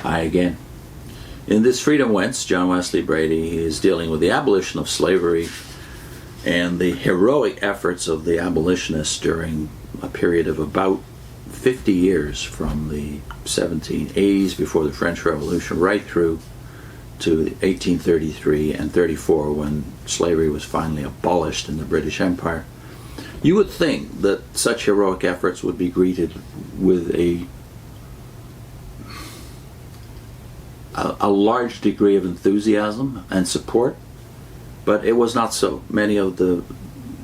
Hi again. In this Freedom Whence, John Wesley Bready is dealing with the abolition of slavery and the heroic efforts of the abolitionists during a period of about 50 years, from the 1780s before the French Revolution right through to 1833 and 34, when slavery was finally abolished in the British Empire. You would think that such heroic efforts would be greeted with a large degree of enthusiasm and support, but it was not so. Many of the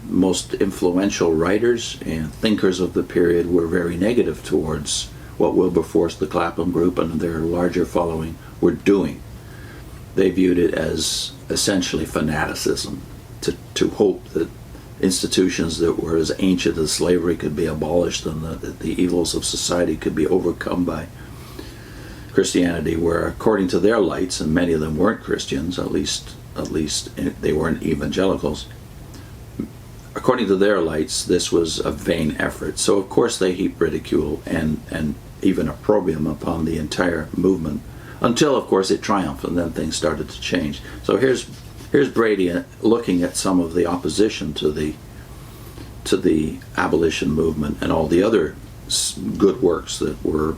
most influential writers and thinkers of the period were very negative towards what Wilberforce, the Clapham group, and their larger following were doing. They viewed it as essentially fanaticism, to hope that institutions that were as ancient as slavery could be abolished and that the evils of society could be overcome by Christianity, where according to their lights, and many of them weren't Christians, at least they weren't evangelicals, according to their lights, this was a vain effort. So of course they heaped ridicule and even opprobrium upon the entire movement, until of course it triumphed, and then things started to change. So here's Bready looking at some of the opposition to the abolition movement and all the other good works that were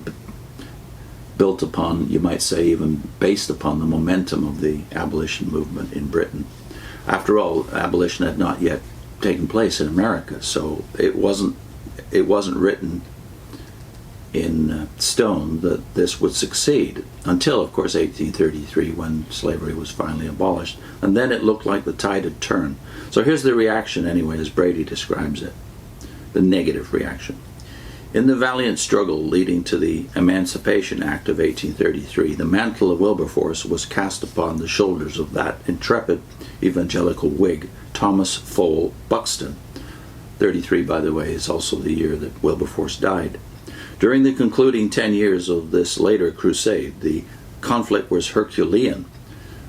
built upon, you might say, even based upon the momentum of the abolition movement in Britain. After all, abolition had not yet taken place in America, so it wasn't written in stone that this would succeed until, of course, 1833, when slavery was finally abolished, and then it looked like the tide had turned. So here's the reaction, anyway, as Bready describes it, the negative reaction. In the valiant struggle leading to the Emancipation Act of 1833, the mantle of Wilberforce was cast upon the shoulders of that intrepid evangelical Whig, Thomas Fowell Buxton. 33, by the way, is also the year that Wilberforce died. During the concluding 10 years of this later crusade, the conflict was Herculean,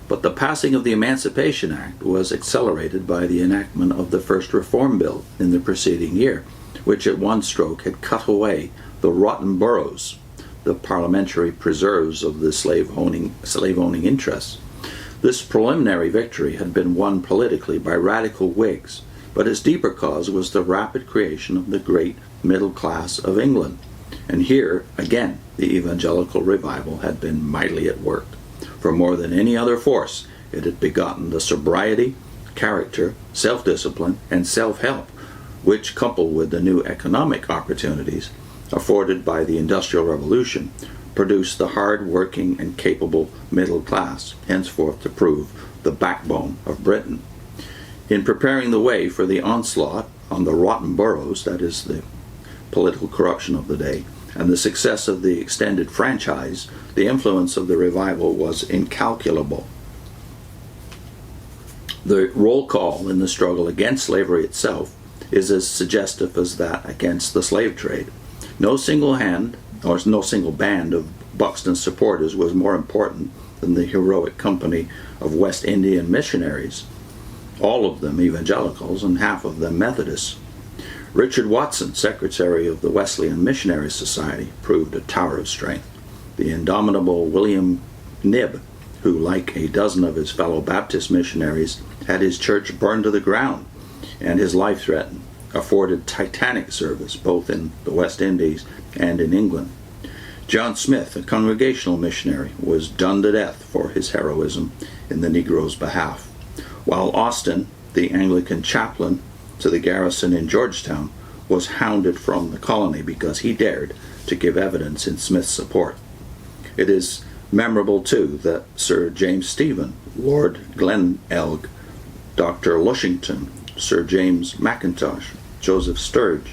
but the passing of the Emancipation Act was accelerated by the enactment of the first Reform Bill in the preceding year, which at one stroke had cut away the rotten boroughs, the parliamentary preserves of the slave-owning interests. This preliminary victory had been won politically by radical Whigs, but its deeper cause was the rapid creation of the great middle class of England. And here, again, the evangelical revival had been mightily at work. For more than any other force, it had begotten the sobriety, character, self-discipline, and self-help, which, coupled with the new economic opportunities afforded by the Industrial Revolution, produced the hard-working and capable middle class, henceforth to prove the backbone of Britain. In preparing the way for the onslaught on the rotten boroughs, that is, the political corruption of the day, and the success of the extended franchise, the influence of the revival was incalculable. The roll call in the struggle against slavery itself is as suggestive as that against the slave trade. No single hand, or no single band of Buxton's supporters was more important than the heroic company of West Indian missionaries, all of them evangelicals and half of them Methodists. Richard Watson, secretary of the Wesleyan Missionary Society, proved a tower of strength. The indomitable William Knibb, who, like a dozen of his fellow Baptist missionaries, had his church burned to the ground and his life threatened, afforded titanic service both in the West Indies and in England. John Smith, a Congregational missionary, was done to death for his heroism in the Negroes' behalf, while Austin, the Anglican chaplain to the garrison in Georgetown, was hounded from the colony because he dared to give evidence in Smith's support. It is memorable, too, that Sir James Stephen, Lord Glenelg, Dr. Lushington, Sir James Mackintosh, Joseph Sturge,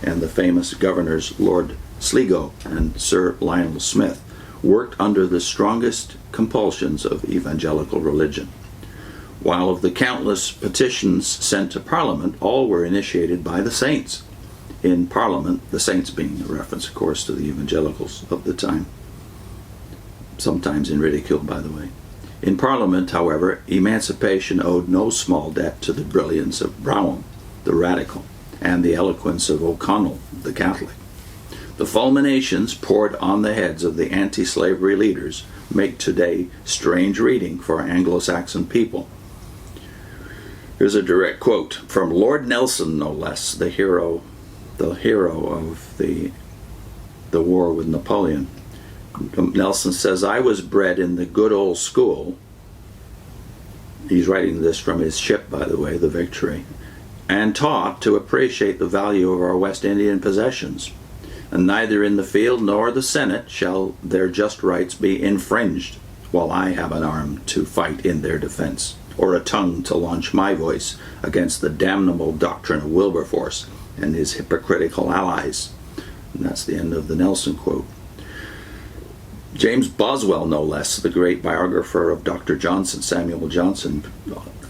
and the famous governors Lord Sligo and Sir Lionel Smith worked under the strongest compulsions of evangelical religion. While of the countless petitions sent to Parliament, all were initiated by the saints. In Parliament, the saints being a reference, of course, to the evangelicals of the time, sometimes in ridicule, by the way. In Parliament, however, emancipation owed no small debt to the brilliance of Brougham, the radical, and the eloquence of O'Connell, the Catholic. The fulminations poured on the heads of the anti-slavery leaders make today strange reading for Anglo-Saxon people. Here's a direct quote from Lord Nelson, no less, the hero of the war with Napoleon. Nelson says, "I was bred in the good old school." He's writing this from his ship, by the way, the Victory, "and taught to appreciate the value of our West Indian possessions. And neither in the field nor the Senate shall their just rights be infringed, while I have an arm to fight in their defense, or a tongue to launch my voice against the damnable doctrine of Wilberforce and his hypocritical allies." And that's the end of the Nelson quote. James Boswell, no less, the great biographer of Dr. Johnson, Samuel Johnson.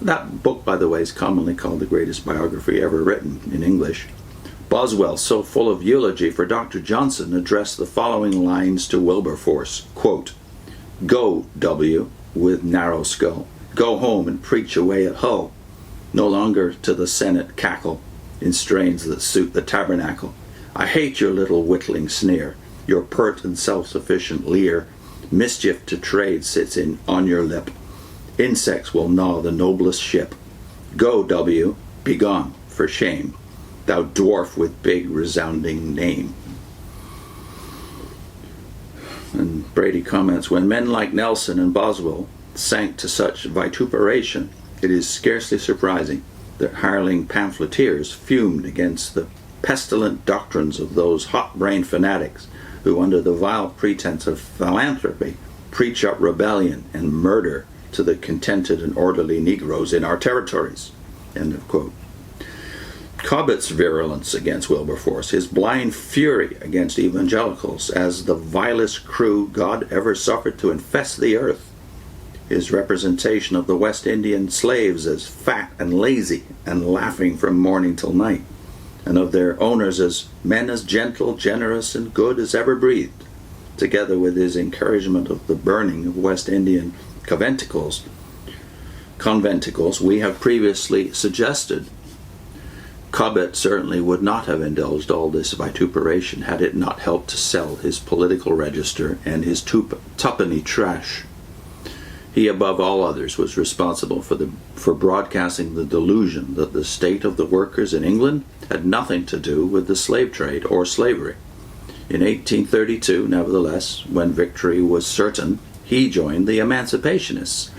That book, by the way, is commonly called the greatest biography ever written in English. Boswell, so full of eulogy for Dr. Johnson, addressed the following lines to Wilberforce, quote, "Go, W, with narrow skull. Go home and preach away at Hull. No longer to the Senate cackle in strains that suit the tabernacle. I hate your little whittling sneer, your pert and self-sufficient leer. Mischief to trade sits in on your lip. Insects will gnaw the noblest ship. Go, W, be gone, for shame, thou dwarf with big resounding name." And Bready comments, "When men like Nelson and Boswell sank to such vituperation, it is scarcely surprising that hireling pamphleteers fumed against the pestilent doctrines of those hot-brained fanatics who, under the vile pretense of philanthropy, preach up rebellion and murder to the contented and orderly Negroes in our territories." End of quote. Cobbett's virulence against Wilberforce, his blind fury against evangelicals as the vilest crew God ever suffered to infest the earth, his representation of the West Indian slaves as fat and lazy and laughing from morning till night, and of their owners as men as gentle, generous, and good as ever breathed, together with his encouragement of the burning of West Indian conventicles, we have previously suggested. Cobbett certainly would not have indulged all this vituperation had it not helped to sell his political register and his twopenny trash. He, above all others, was responsible for broadcasting the delusion that the state of the workers in England had nothing to do with the slave trade or slavery. In 1832, nevertheless, when victory was certain, he joined the emancipationists,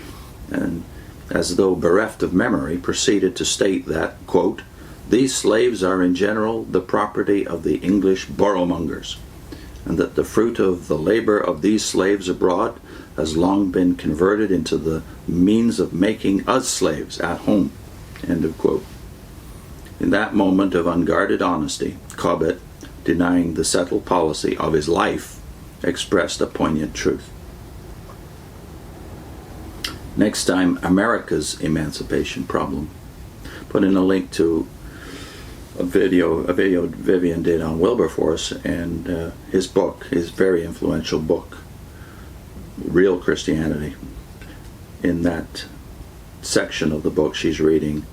and, as though bereft of memory, proceeded to state that, quote, "These slaves are in general the property of the English boroughmongers, and that the fruit of the labor of these slaves abroad has long been converted into the means of making us slaves at home." End of quote. In that moment of unguarded honesty, Cobbett, denying the settled policy of his life, expressed a poignant truth. Next time, America's emancipation problem. Put in a link to a video Vivian did on Wilberforce and his book, his very influential book, Real Christianity. In that section of the book she's reading,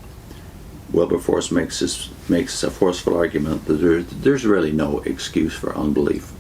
Wilberforce makes a forceful argument that there's really no excuse for unbelief.